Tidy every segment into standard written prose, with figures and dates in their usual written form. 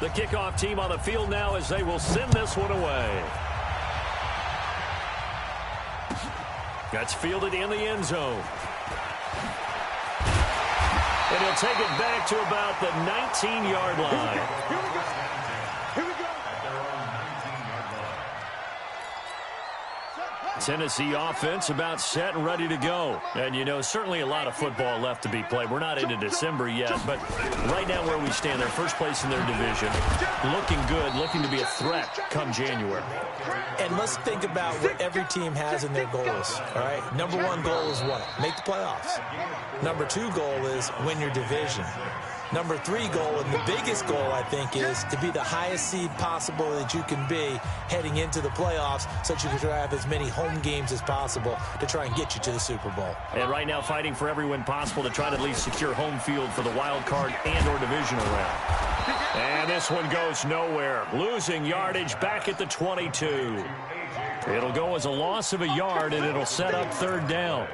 The kickoff team on the field now as they will send this one away. That's fielded in the end zone. And he'll take it back to about the 19-yard line. Tennessee offense about set and ready to go. And, you know, certainly a lot of football left to be played. We're not into December yet, but right now where we stand, they're first place in their division. Looking good, looking to be a threat come January. And let's think about what every team has in their goals, all right? Number one goal is what? Make the playoffs. Number two goal is win your division. Number three goal, and the biggest goal, I think, is to be the highest seed possible that you can be heading into the playoffs so that you can have as many home games as possible to try and get you to the Super Bowl. And right now fighting for every win possible to try to at least secure home field for the wild card and or divisional round. And this one goes nowhere. Losing yardage back at the 22. It'll go as a loss of a yard, and it'll set up third down.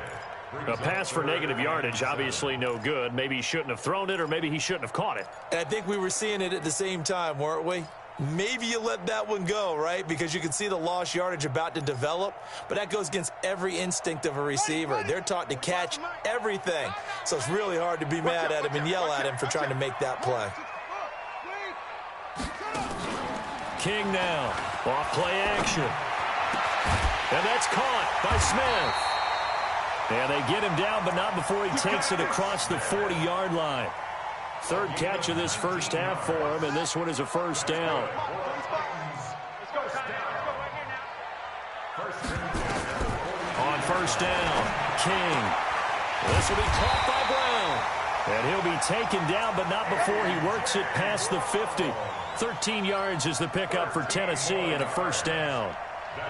A pass for negative yardage, obviously no good. Maybe he shouldn't have thrown it, or maybe he shouldn't have caught it. And I think we were seeing it at the same time, weren't we? Maybe you let that one go, right? Because you can see the lost yardage about to develop. But that goes against every instinct of a receiver. They're taught to catch everything. So it's really hard to be mad at him and yell at him for trying to make that play. King now. Off play action. And that's caught by Smith. And they get him down, but not before he takes it across the 40-yard line. Third catch of this first half for him, and this one is a first down. On first down, King. This will be caught by Brown. And he'll be taken down, but not before he works it past the 50. 13 yards is the pickup for Tennessee and a first down.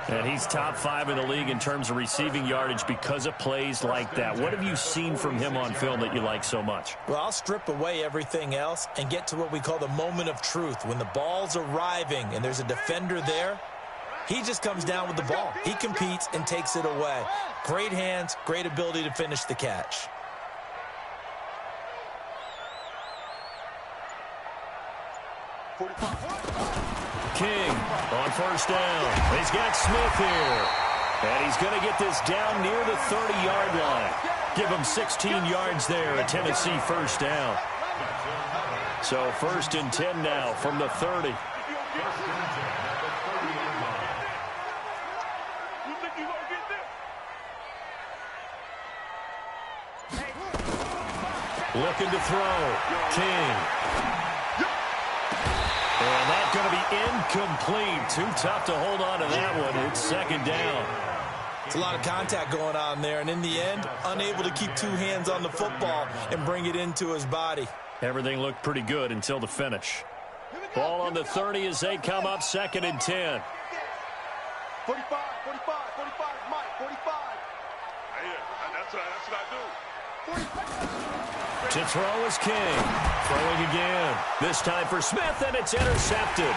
And he's top 5 in the league in terms of receiving yardage because of plays like that. What have you seen from him on film that you like so much? Well, I'll strip away everything else and get to what we call the moment of truth. When the ball's arriving and there's a defender there, he just comes down with the ball. He competes and takes it away. Great hands, great ability to finish the catch. King on first down. He's got Smith here. And he's going to get this down near the 30-yard line. Give him 16 yards there, a Tennessee first down. So first and 10 now from the 30. Looking to throw. King. And that's going to be incomplete. Too tough to hold on to that one. It's second down. It's a lot of contact going on there, and in the end, unable to keep two hands on the football and bring it into his body. Everything looked pretty good until the finish. Ball on the 30 as they come up second and 10. 45, Mike, 45. Hey, that's what I do. To throw is King. Throwing again. This time for Smith, and it's intercepted.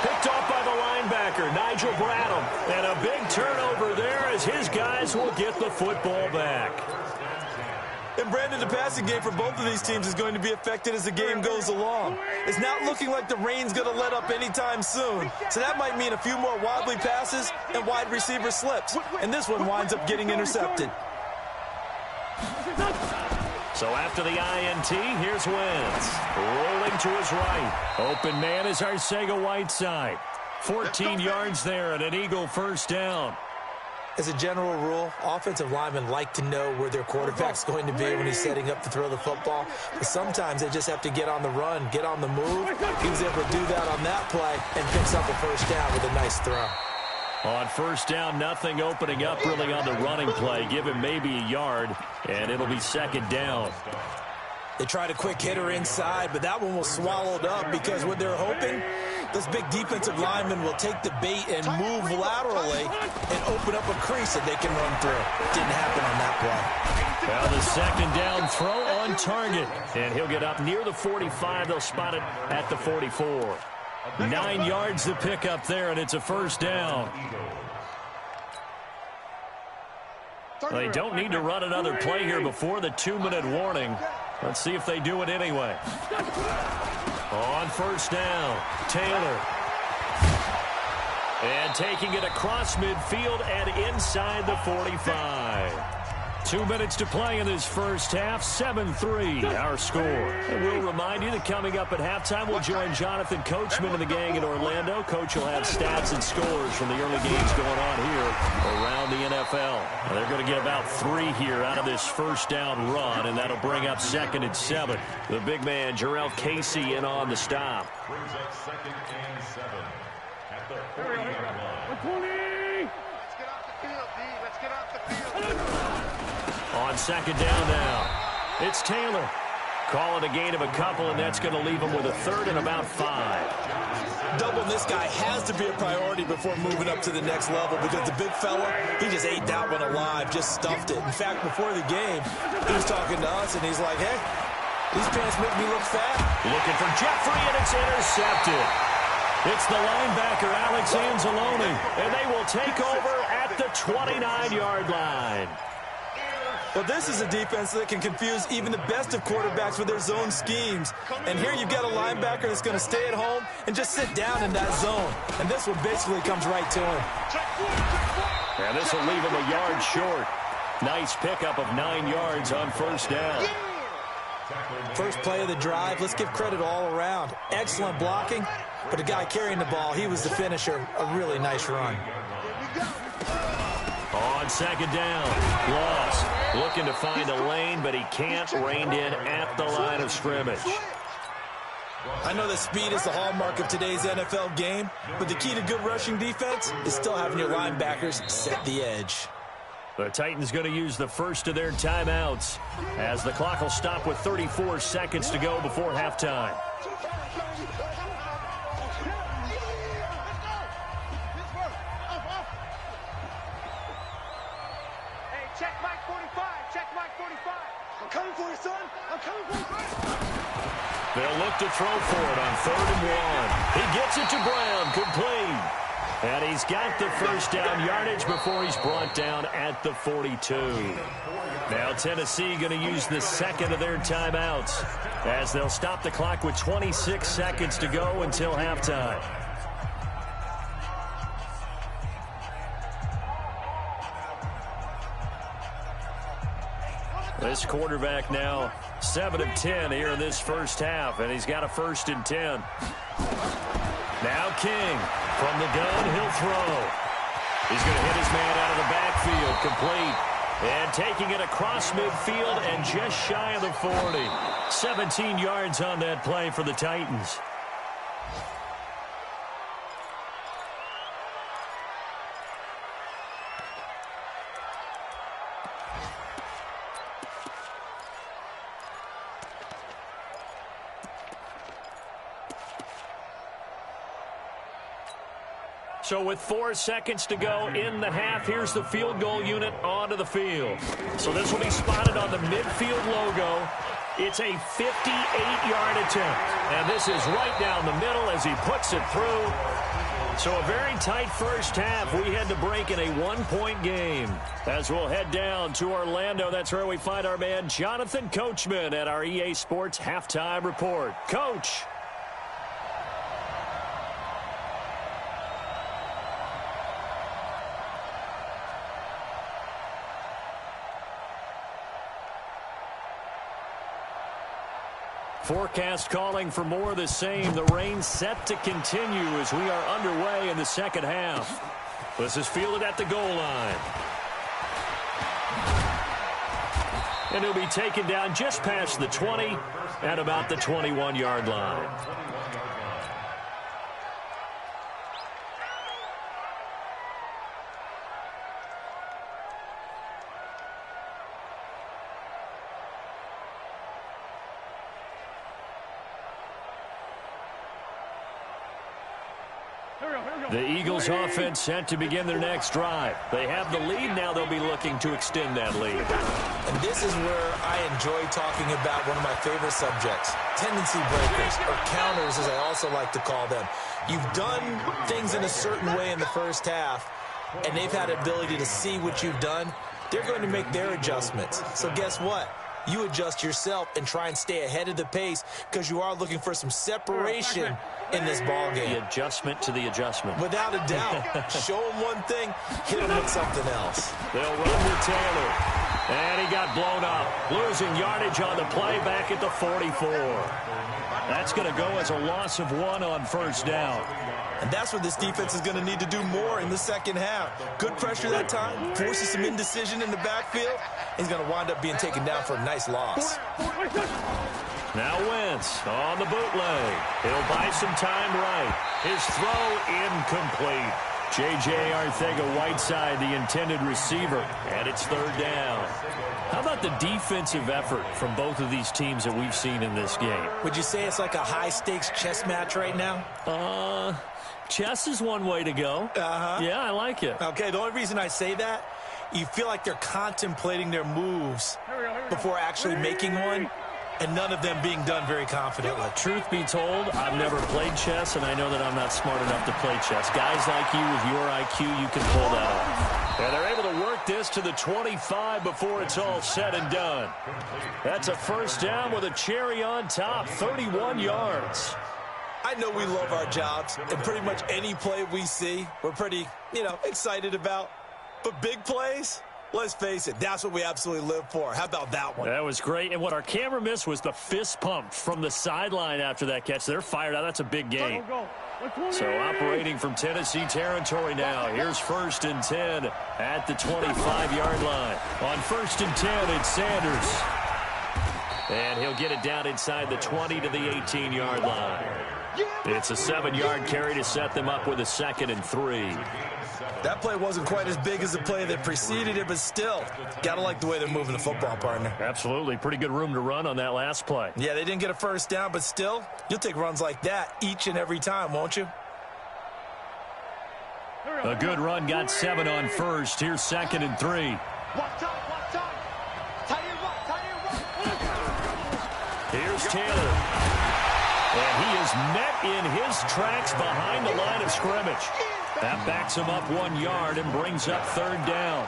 Picked off by the linebacker, Nigel Bradham. And a big turnover there as his guys will get the football back. And, Brandon, the passing game for both of these teams is going to be affected as the game goes along. It's not looking like the rain's going to let up anytime soon. So that might mean a few more wobbly passes and wide receiver slips. And this one winds up getting intercepted. So after the INT, here's Wentz. Rolling to his right. Open man is Arcega-Whiteside. 14 yards there and an Eagle first down. As a general rule, offensive linemen like to know where their quarterback's going to be when he's setting up to throw the football. But sometimes they just have to get on the run, get on the move. He was able to do that on that play and picks up a first down with a nice throw. On first down, nothing opening up really on the running play. Give him maybe a yard, and it'll be second down. They tried a quick hitter inside, but that one was swallowed up because what they're hoping, those big defensive linemen will take the bait and move laterally and open up a crease that they can run through. Didn't happen on that play. Well, the second down throw on target, and he'll get up near the 45. They'll spot it at the 44. 9 yards to pick up there, and it's a first down. They don't need to run another play here before the 2-minute warning. Let's see if they do it anyway. On first down, Taylor. And taking it across midfield and inside the 45. 2 minutes to play in this first half, 7-3 our score. And we'll remind you that coming up at halftime, we'll join Jonathan Coachman and the gang in Orlando. Coach will have stats and scores from the early games going on here around the NFL. And they're going to get about 3 here out of this first down run, and that'll bring up 2nd and 7. The big man, Jarrell Casey, in on the stop. Brings up 2nd and 7 at the 40-yard line. Let's get off the field, D. Let's get off the field. On 2nd down now, it's Taylor. Call it a gain of a couple, and that's going to leave him with a 3rd and about 5. Doubling this guy has to be a priority before moving up to the next level because the big fella, he just ate that one alive, just stuffed it. In fact, before the game, he was talking to us, and he's like, hey, these pants make me look fat. Looking for Jeffrey, and it's intercepted. It's the linebacker, Alex Anzalone, and they will take over at the 29-yard line. Well, this is a defense that can confuse even the best of quarterbacks with their zone schemes. And here you've got a linebacker that's going to stay at home and just sit down in that zone. And this one basically comes right to him. And this will leave him a yard short. Nice pickup of 9 yards on first down. First play of the drive, let's give credit all around. Excellent blocking, but the guy carrying the ball, he was the finisher. A really nice run. On 2nd down, Loss looking to find a lane, but he can't, reined in at the line of scrimmage. I know that speed is the hallmark of today's NFL game, but the key to good rushing defense is still having your linebackers set the edge. The Titans going to use the first of their timeouts as the clock will stop with 34 seconds to go before halftime. Check Mike 45. Check Mike 45. I'm coming for you, son. I'm coming for you, son. They'll look to throw for it on 3rd and 1. He gets it to Brown, complete. And he's got the first down yardage before he's brought down at the 42. Now Tennessee going to use the second of their timeouts as they'll stop the clock with 26 seconds to go until halftime. This quarterback now 7 of 10 here in this first half, and he's got a 1st and 10. Now King from the gun, he'll throw. He's going to hit his man out of the backfield, complete. And taking it across midfield and just shy of the 40. 17 yards on that play for the Titans. So with 4 seconds to go in the half, here's the field goal unit onto the field. So this will be spotted on the midfield logo. It's a 58-yard attempt. And this is right down the middle as he puts it through. So a very tight first half. We had to break in a 1-point game. As we'll head down to Orlando, that's where we find our man Jonathan Coachman at our EA Sports Halftime Report. Coach. Forecast calling for more of the same. The rain set to continue as we are underway in the second half. This is fielded at the goal line. And he'll be taken down just past the 20 at about the 21-yard line. The Eagles offense set to begin their next drive. They have the lead. Now they'll be looking to extend that lead. And this is where I enjoy talking about one of my favorite subjects, tendency breakers, or counters as I also like to call them. You've done things in a certain way in the first half, and they've had the ability to see what you've done. They're going to make their adjustments. So guess what? you adjust yourself and try and stay ahead of the pace because you are looking for some separation in this ball game. The adjustment to the adjustment. Without a doubt. Show him one thing, hit him with something else. They'll run with Taylor. And he got blown up. Losing yardage on the play back at the 44. That's going to go as a loss of 1 on first down. And that's what this defense is going to need to do more in the second half. Good pressure that time, forces some indecision in the backfield. He's going to wind up being taken down for a nice loss. Now Wentz on the bootleg. He'll buy some time right. His throw incomplete. J.J. Arcega-Whiteside, the intended receiver, and it's third down. How about the defensive effort from both of these teams that we've seen in this game? Would you say it's like a high-stakes chess match right now? Chess is one way to go. Yeah, I like it. Okay, the only reason I say that, you feel like they're contemplating their moves before actually making one, and none of them being done very confidently. Truth be told, I've never played chess, and I know that I'm not smart enough to play chess. Guys like you with your IQ, you can pull that off. And they're able to work this to the 25 before it's all said and done. That's a first down with a cherry on top, 31 yards. I know we love our jobs, and pretty much any play we see, we're pretty, excited about. But big plays, let's face it, that's what we absolutely live for. How about that one? That was great. And what our camera missed was the fist pump from the sideline after that catch. They're fired out. That's a big game. So operating from Tennessee territory now. Here's 1st and 10 at the 25-yard line. On 1st and 10, it's Sanders. And he'll get it down inside the 20 to the 18-yard line. It's a 7-yard carry to set them up with a 2nd and 3. That play wasn't quite as big as the play that preceded it, but still, gotta like the way they're moving the football, partner. Absolutely. Pretty good room to run on that last play. Yeah, they didn't get a first down, but still, you'll take runs like that each and every time, won't you? A good run, got 7 on first. Here's 2nd and 3. Here's Taylor. And he is met in his tracks behind the line of scrimmage. That backs him up 1 yard and brings up 3rd down.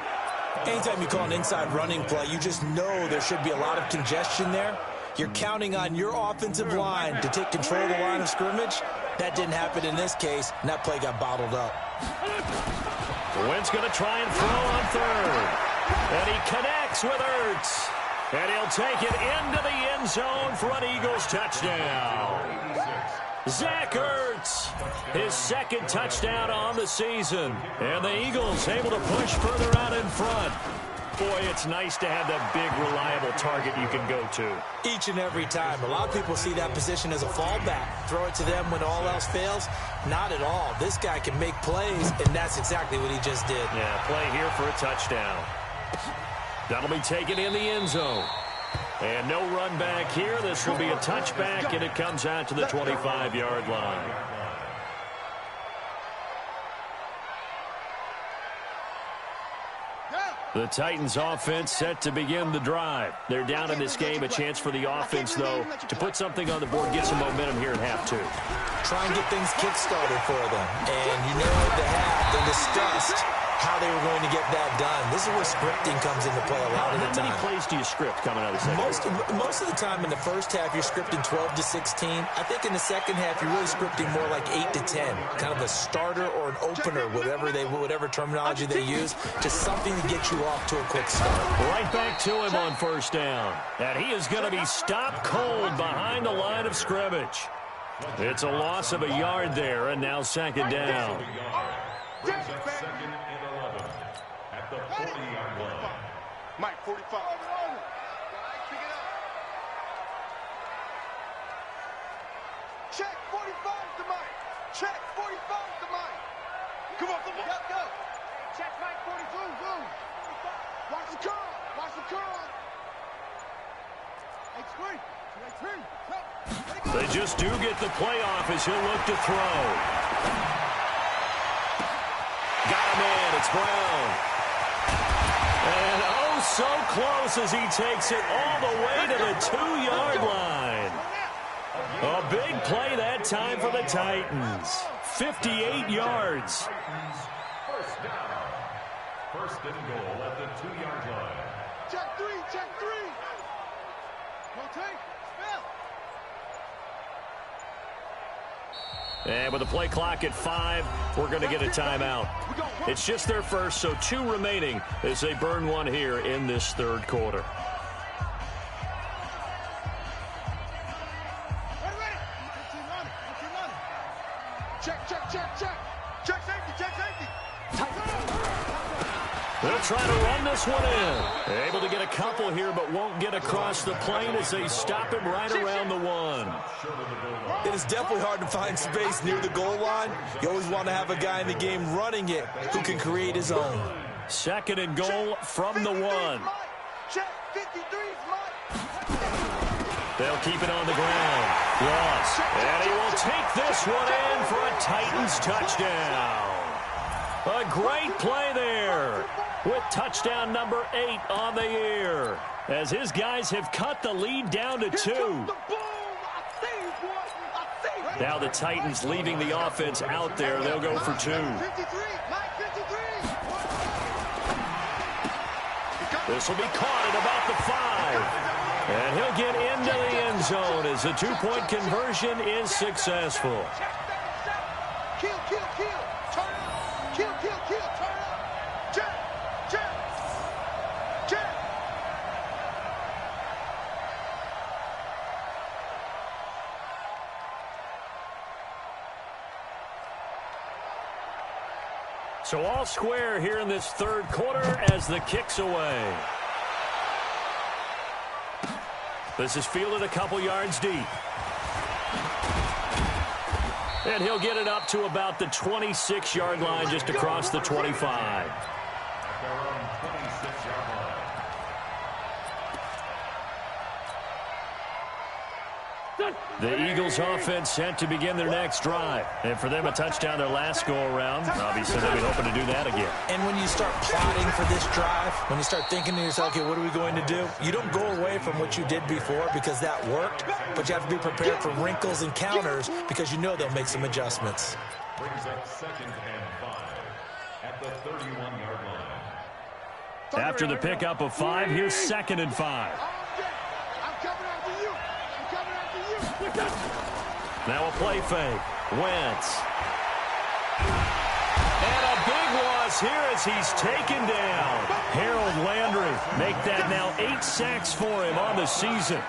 Anytime you call an inside running play, you just know there should be a lot of congestion there. You're counting on your offensive line to take control of the line of scrimmage. That didn't happen in this case, and that play got bottled up. Wentz going to try and throw on 3rd. And he connects with Ertz. And he'll take it into the end zone for an Eagles touchdown. Zach Ertz, his 2nd touchdown on the season. And the Eagles able to push further out in front. Boy, it's nice to have that big, reliable target you can go to. Each and every time. A lot of people see that position as a fallback. Throw it to them when all else fails. Not at all. This guy can make plays, and that's exactly what he just did. Yeah, play here for a touchdown. That'll be taken in the end zone. And no run back here. This will be a touchback, and it comes out to the 25-yard line. The Titans offense set to begin the drive. They're down in this game. A chance for the offense, though, to put something on the board, get some momentum here at half 2. Try and get things kick-started for them. And at the half, they discussed how they were going to get that done. This is where scripting comes into play a lot of the time. How many plays do you script coming out of the second? Most of the time in the first half, you're scripting 12 to 16. I think in the second half, you're really scripting more like 8 to 10. Kind of a starter or an opener, whatever terminology they use. Just something to get you off to a quick start. Right back to him on 1st down. And he is going to be stopped cold behind the line of scrimmage. It's a loss of a yard there, and now 2nd down. At the 40-yard line. Mike, 45. Check 45 to Mike. Check 45 to Mike. Come on, come on. Go. Check Mike 42. Go. Watch the curl. Watch the curl. They just do get the playoff as he'll look to throw. Got him in. It's Brown. And oh, so close as he takes it all the way to the 2-yard line. A big play that time for the Titans. 58 yards. First down. 1st and goal at the 2-yard line. Check 3. Check 3. And with the play clock at 5, we're going to get a timeout. It's just their first, so 2 remaining as they burn one here in this third quarter. They'll try to run this one in. Able to get a couple here, but won't get across the plane as they stop him right around the 1. It is definitely hard to find space near the goal line. You always want to have a guy in the game running it who can create his own. Second and goal from the 1. They'll keep it on the ground. Ross, and he will take this one in for a Titans touchdown. A great play there with touchdown number 8 on the year as his guys have cut the lead down to 2. Now the Titans leaving the offense out there. They'll go for 2. This will be caught at about the 5. And he'll get into the end zone as the 2-point conversion is successful. Kill. Turn up. Kill. Turn up. Jack. So all square here in this third quarter as the kick's away. This is fielded a couple yards deep. And he'll get it up to about the 26-yard line, just across the 25. The Eagles offense set to begin their next drive. And for them, a touchdown their last go-around. Obviously, they'll be hoping to do that again. And when you start plotting for this drive, when you start thinking to yourself, okay, what are we going to do? You don't go away from what you did before because that worked, but you have to be prepared for wrinkles and counters because you know they'll make some adjustments. Brings up 2nd and 5 at the 31-yard line. After the pickup of 5, here's 2nd and 5. Now a play fake. Wentz. And a big loss here as he's taken down. Harold Landry make that now 8 sacks for him on the season.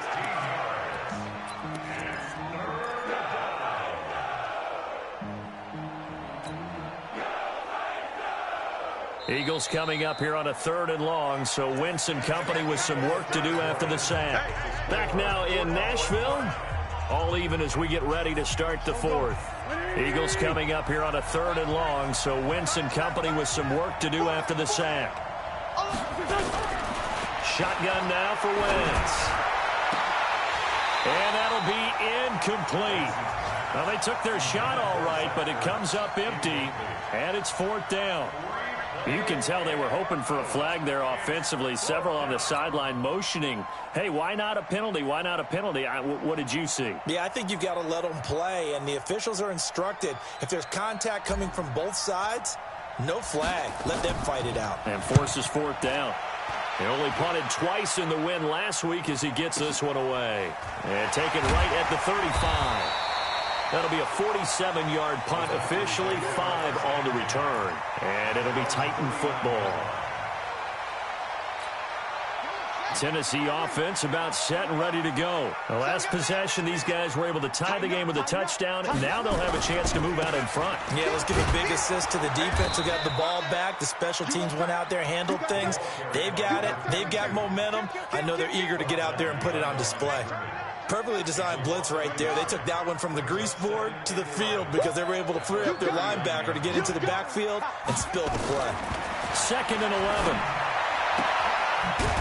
Eagles coming up here on a 3rd and long, so Wentz and company with some work to do after the sack. Back now in Nashville. All even as we get ready to start the 4th. Eagles coming up here on a 3rd and long, so Wentz and company with some work to do after the sack. Shotgun now for Wentz. And that'll be incomplete. Well, they took their shot all right, but it comes up empty, and it's 4th down. You can tell they were hoping for a flag there offensively. Several on the sideline motioning, hey, why not a penalty? Why not a penalty? What did you see? Yeah, I think you've got to let them play, and the officials are instructed. If there's contact coming from both sides, no flag. Let them fight it out. And forces 4th down. He only punted twice in the win last week as he gets this one away. And taken right at the 35. That'll be a 47-yard punt, officially 5 on the return. And it'll be Titan football. Tennessee offense about set and ready to go. The last possession, these guys were able to tie the game with a touchdown. Now they'll have a chance to move out in front. Yeah, let's give a big assist to the defense who got the ball back. The special teams went out there, handled things. They've got it. They've got momentum. I know they're eager to get out there and put it on display. Perfectly designed blitz right there. They took that one from the grease board to the field because they were able to free up their linebacker to get into the backfield and spill the play. 2nd and 11.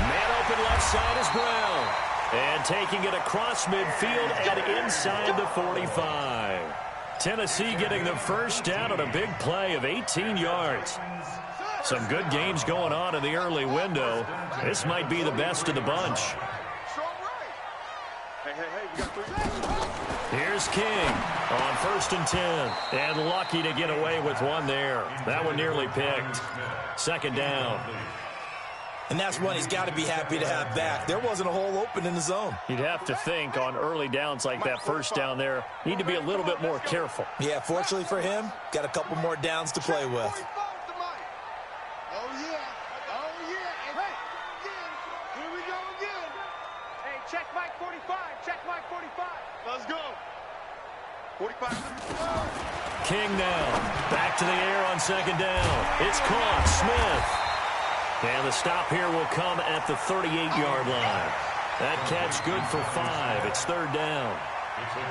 Man open left side is Brown. And taking it across midfield and inside the 45. Tennessee getting the first down on a big play of 18 yards. Some good games going on in the early window. This might be the best of the bunch. Here's King on 1st and 10. And lucky to get away with one there. That one nearly picked. 2nd down. And that's one he's got to be happy to have back. There wasn't a hole open in the zone. You'd have to think on early downs like that first down there, need to be a little bit more careful. Yeah, fortunately for him, got a couple more downs to play with. Oh, yeah. Oh, yeah. And here we go again. Hey, check Mike 45. Check Mike 45. Let's go. 45. King now. Back to the air on second down. It's caught. Smith. And the stop here will come at the 38-yard line. That catch good for 5. It's third down.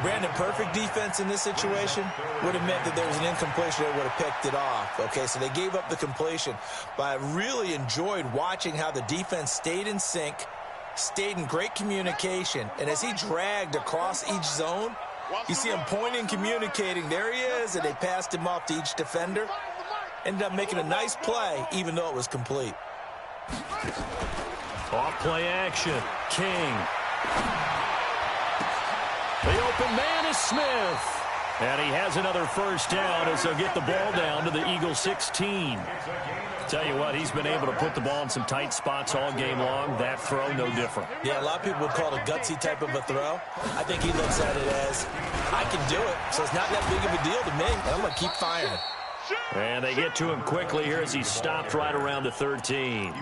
Brandon, perfect defense in this situation would have meant that there was an incompletion that would have picked it off. Okay, so they gave up the completion. But I really enjoyed watching how the defense stayed in sync, stayed in great communication. And as he dragged across each zone, you see him pointing, communicating. There he is, and they passed him off to each defender. Ended up making a nice play, even though it was complete. Off play action. King. The open man is Smith. And he has another first down as they'll get the ball down to the Eagles 16. Tell you what, he's been able to put the ball in some tight spots all game long. That throw, no different. Yeah, a lot of people would call it a gutsy type of a throw. I think he looks at it as, I can do it, so it's not that big of a deal to me. And I'm going to keep firing. And they get to him quickly here as he stopped right around the 13.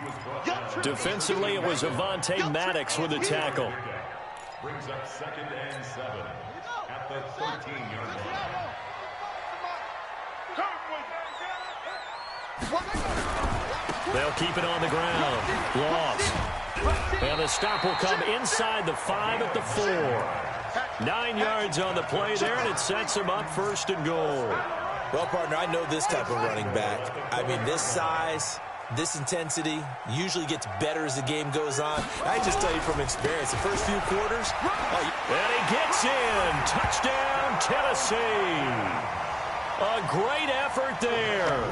Defensively, it was Avonte Maddox with the tackle. Brings up 2nd and 7 at the 13-yard line. They'll keep it on the ground. Lost. And the stop will come inside the 5 at the 4. 9 yards on the play there, and it sets him up 1st and goal. Well, partner, I know this type of running back. I mean, this size, this intensity usually gets better as the game goes on. I just tell you from experience, the first few quarters. And he gets in. Touchdown, Tennessee. A great effort there.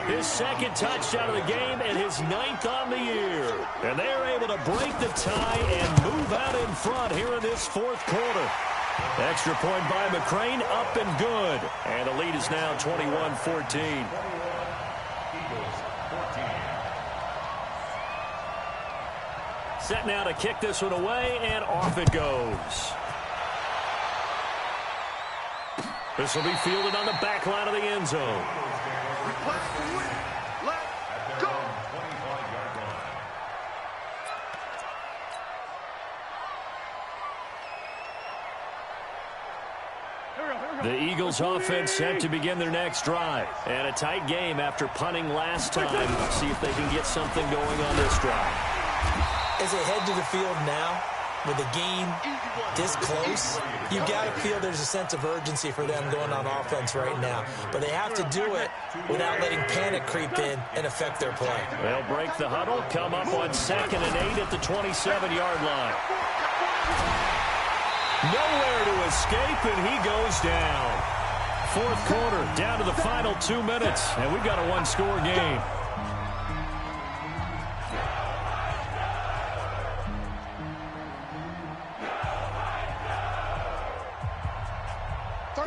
His 2nd touchdown of the game and his 9th on the year. And they're able to break the tie and move out in front here in this 4th quarter. Extra point by McCrane, up and good. And the lead is now 21-14. Set now to kick this one away, and off it goes. This will be fielded on the back line of the end zone. Let's go. The Eagles offense set to begin their next drive. And a tight game after punting last time. See if they can get something going on this drive. As they head to the field now, with the game this close, you've got to feel there's a sense of urgency for them going on offense right now. But they have to do it without letting panic creep in and affect their play. They'll break the huddle, come up on 2nd and 8 at the 27-yard line. Nowhere to escape, and he goes down. 4th quarter, down to the final 2 minutes, and we've got a one-score game.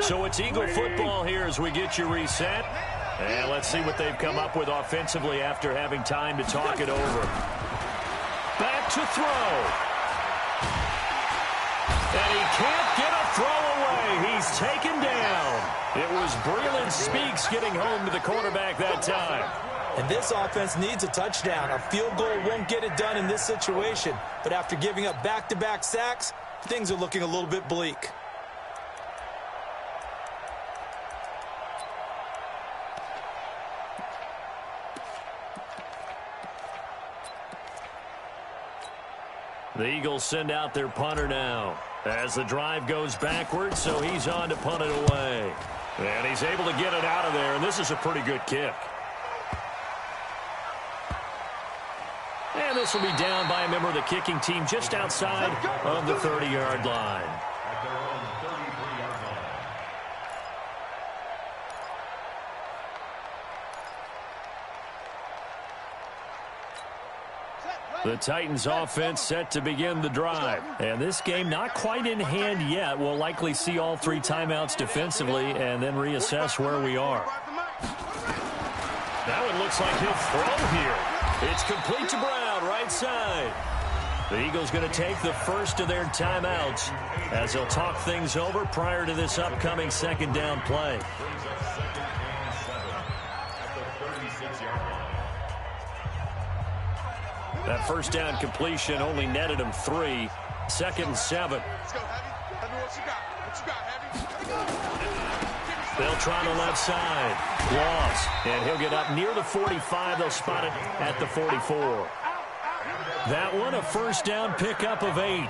So it's Eagle football here as we get you reset. And let's see what they've come up with offensively after having time to talk it over. Back to throw. And he can't get a throw away. He's taken down. It was Breland Speaks getting home to the quarterback that time. And this offense needs a touchdown. A field goal won't get it done in this situation. But after giving up back-to-back sacks, things are looking a little bit bleak. The Eagles send out their punter now as the drive goes backwards, so he's on to punt it away. And he's able to get it out of there, and this is a pretty good kick. And this will be down by a member of the kicking team just outside of the 30-yard line. At their own 33-yard line. The Titans offense set to begin the drive. And this game not quite in hand yet. We'll likely see all 3 timeouts defensively and then reassess where we are. That one looks like he'll throw here. It's complete to Brown, right side. The Eagles going to take the first of their timeouts as they'll talk things over prior to this upcoming second down play. That first down completion only netted him 3. 2nd and 7. Let's go, Heavy. Tell me what you got. What you got, Heavy? They'll try the left side. Loss. And he'll get up near the 45. They'll spot it at the 44. That one, a first down pickup of 8.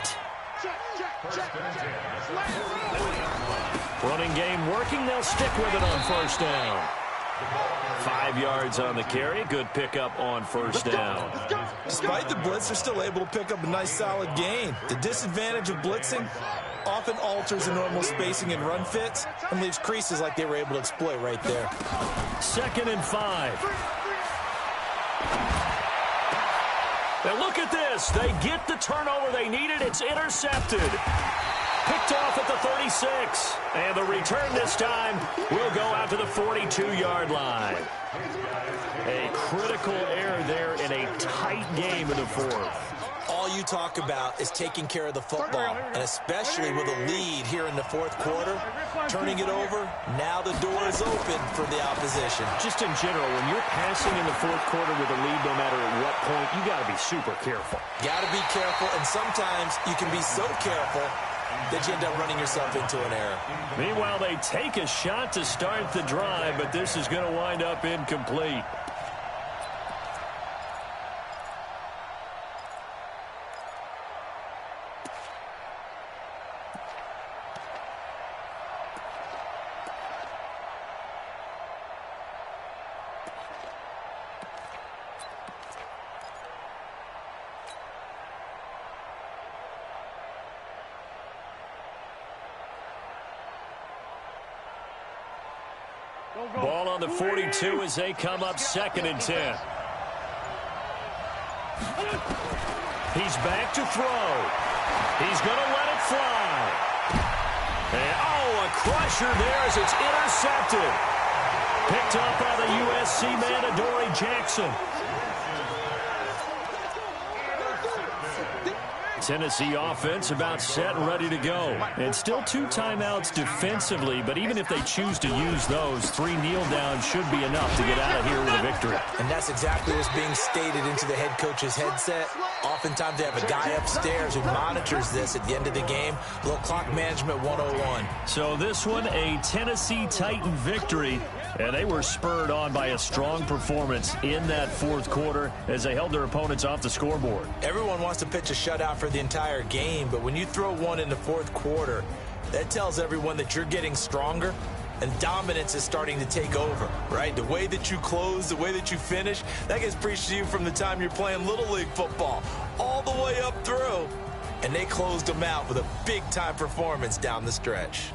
Running game working. They'll stick with it on first down. 5 yards on the carry. Good pickup on first down. Despite the blitz, they're still able to pick up a nice solid gain. The disadvantage of blitzing often alters the normal spacing and run fits and leaves creases like they were able to exploit right there. 2nd and 5. Now look at this. They get the turnover they needed. It's intercepted. Picked off at the 36. And the return this time will go out to the 42-yard line. A critical error there in a tight game in the fourth. All you talk about is taking care of the football, and especially with a lead here in the fourth quarter, turning it over, now the door is open for the opposition. Just in general, when you're passing in the fourth quarter with a lead, no matter at what point, you got to be super careful. Got to be careful, and sometimes you can be so careful that you end up running yourself into an error. Meanwhile, they take a shot to start the drive, but this is going to wind up incomplete. Ball on the 42 as they come up 2nd and 10. He's back to throw. He's going to let it fly. And, oh, a crusher there as it's intercepted. Picked up by the USC man, Adoree Jackson. Tennessee offense about set and ready to go. And still 2 timeouts defensively, but even if they choose to use those, 3 kneel downs should be enough to get out of here with a victory. And that's exactly what's being stated into the head coach's headset. Oftentimes they have a guy upstairs who monitors this at the end of the game. A little clock management 101. So this one, a Tennessee Titan victory. And they were spurred on by a strong performance in that fourth quarter as they held their opponents off the scoreboard. Everyone wants to pitch a shutout for the entire game, but when you throw one in the fourth quarter, that tells everyone that you're getting stronger and dominance is starting to take over, right? The way that you close, the way that you finish, that gets preached to you from the time you're playing Little League football all the way up through. And they closed them out with a big-time performance down the stretch.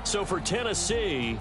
So for Tennessee,